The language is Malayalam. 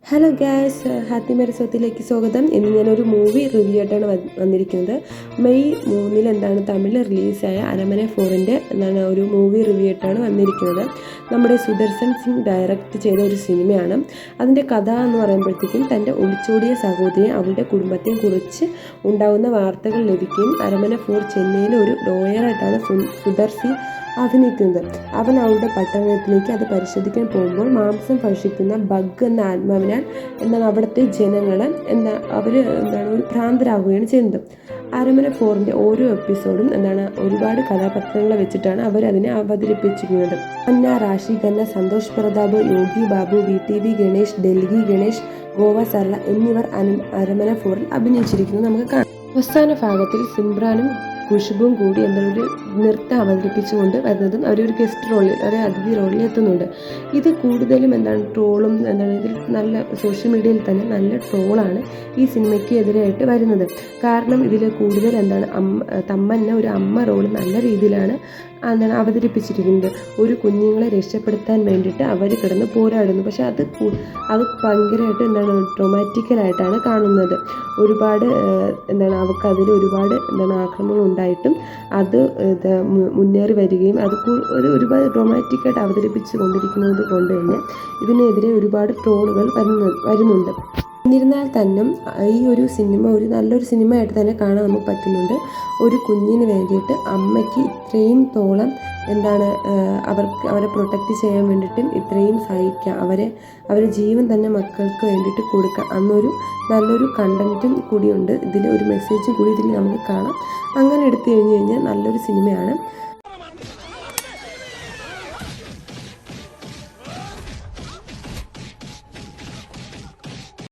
ഹലോ ഗായ്സ്, ഹാപ്പി മെരസത്തിലേക്ക് സ്വാഗതം. ഇന്ന് ഞാനൊരു മൂവി റിവ്യൂ ആയിട്ടാണ് വന്നിരിക്കുന്നത്. മെയ് 3 തമിഴിൽ റിലീസായ അരമന 4ൻ്റെ ഒരു മൂവി റിവ്യൂ ആയിട്ടാണ് വന്നിരിക്കുന്നത്. നമ്മുടെ സുദർശൻ സിംഗ് ഡയറക്റ്റ് ചെയ്ത ഒരു സിനിമയാണ്. അതിൻ്റെ കഥ എന്ന് പറയുമ്പോഴത്തേക്കും തൻ്റെ ഒളിച്ചോടിയ സഹോദരിയെ അവളുടെ കുടുംബത്തെയും കുറിച്ച് ഉണ്ടാകുന്ന വാർത്തകൾ ലഭിക്കുകയും അരമന 4 ചെന്നൈയിലെ ഒരു ലോയറായിട്ടാണ് സുദർശി അഭിനയിക്കുന്നത്. അവൻ അവളുടെ പട്ടണത്തിലേക്ക് അത് പരിശോധിക്കാൻ പോകുമ്പോൾ മാംസം ഭക്ഷിക്കുന്ന ബഗ് എന്ന ആത്മാവിനാൽ അവിടുത്തെ ജനങ്ങൾ ഒരു ഭ്രാന്തരാകുകയാണ് ചെയ്യുന്നത്. അരമന 4ൻ്റെ ഓരോ എപ്പിസോഡും ഒരുപാട് കഥാപാത്രങ്ങളെ വെച്ചിട്ടാണ് അവരതിനെ അവതരിപ്പിച്ചിരിക്കുന്നത്. അന്ന, റാഷി ഖന്ന, സന്തോഷ് പ്രതാപ്, യോഗി ബാബു, VTV ഗണേഷ്, ഡൽഹി ഗണേഷ്, ഗോവ സർല എന്നിവർ അരമന 4ൽ അഭിനയിച്ചിരിക്കുന്നത് നമുക്ക് കാണാം. അവസാന ഭാഗത്തിൽ സിമ്രാനും ഖുഷ്ബുവും കൂടി ഒരു നൃത്തം അവതരിപ്പിച്ചുകൊണ്ട് വരുന്നതും അവരൊരു ഗസ്റ്റ് റോളിൽ, ഒരു അതിഥി റോളിൽ എത്തുന്നുണ്ട്. ഇത് കൂടുതലും ട്രോളും ഇതിൽ നല്ല സോഷ്യൽ മീഡിയയിൽ തന്നെ നല്ല ട്രോളാണ് ഈ സിനിമയ്ക്ക് എതിരായിട്ട് വരുന്നത്. കാരണം ഇതിൽ കൂടുതൽ തമ്മന്ന ഒരു അമ്മ റോൾ നല്ല രീതിയിലാണ് അവതരിപ്പിച്ചിരിക്കുന്നത്. ഒരു കുഞ്ഞുങ്ങളെ രക്ഷപ്പെടുത്താൻ വേണ്ടിയിട്ട് അവർ കിടന്ന് പോരാടുന്നു. പക്ഷെ അത് ഭയങ്കരമായിട്ട് ട്രോമാറ്റിക്കലായിട്ടാണ് കാണുന്നത്. ഒരുപാട് അവർക്ക് അതിൽ ഒരുപാട് ആക്രമണം ഉണ്ടായിട്ടും അത് മുന്നേറി വരികയും അത് ഒരുപാട് ഡ്രാമാറ്റിക്കായിട്ട് അവതരിപ്പിച്ചു കൊണ്ടിരിക്കുന്നത് കൊണ്ട് തന്നെ ഇതിനെതിരെ ഒരുപാട് ട്രോളുകൾ വരുന്നുണ്ട്. എന്നിരുന്നാൽ തന്നെ ഈ ഒരു സിനിമ നല്ലൊരു സിനിമയായിട്ട് തന്നെ കാണാൻ നമുക്ക് പറ്റുന്നുണ്ട്. ഒരു കുഞ്ഞിന് വേണ്ടിയിട്ട് അമ്മയ്ക്ക് ഇത്രയും തോളം അവരെ പ്രൊട്ടക്റ്റ് ചെയ്യാൻ വേണ്ടിയിട്ടും ഇത്രയും സഹിക്കാം, അവരെ ജീവൻ തന്നെ മക്കൾക്ക് വേണ്ടിയിട്ട് കൊടുക്കാം അന്നൊരു നല്ലൊരു കണ്ടൻറ്റും കൂടിയുണ്ട്. ഇതിൽ ഒരു മെസ്സേജും കൂടി ഇതിൽ നമുക്ക് കാണാം. അങ്ങനെ എടുത്തു കഴിഞ്ഞാൽ നല്ലൊരു സിനിമയാണ്.